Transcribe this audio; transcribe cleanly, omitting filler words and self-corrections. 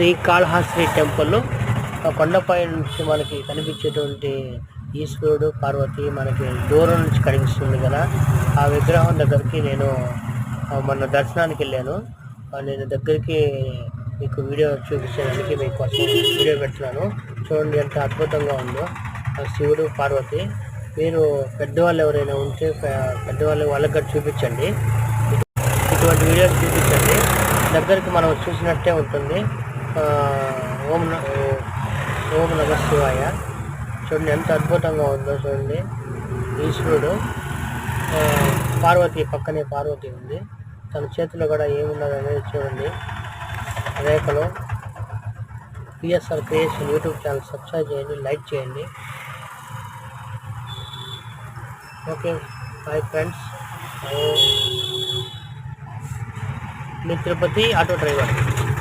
Srikalahasti temple కొండపై నుంచి మనకి కనిపించేటువంటి ఈశ్వరుడు పార్వతి మనకి దూరం నుంచి కనిపిస్తుంది కదా. ఆ విగ్రహం దగ్గరికి నేను మొన్న దర్శనానికి వెళ్ళాను. నేను దగ్గరికి మీకు వీడియో చూపించడానికి మీకోసం వీడియో పెడుతున్నాను. చూడండి ఎంత అద్భుతంగా ఉందో శివుడు పార్వతి. మీరు పెద్దవాళ్ళు ఎవరైనా ఉంటే వాళ్ళకి కూడా చూపించండి, ఇటువంటి వీడియోలు చూపించండి. దగ్గరికి మనం చూసినట్టే ఉంటుంది. ఓం నమ శివాయ. చూడండి ఎంత అద్భుతంగా ఉందో చూడండి. ఈశ్వరుడు, పార్వతి పక్కనే పార్వతి ఉంది. తన చేతిలో కూడా ఏమున్నది అనేది చూడండి. రేఖలు. PSR creation YouTube channel subscribe చేయండి, లైక్ చేయండి. Okay bye friends. మీ తిరుపతి ఆటో డ్రైవర్.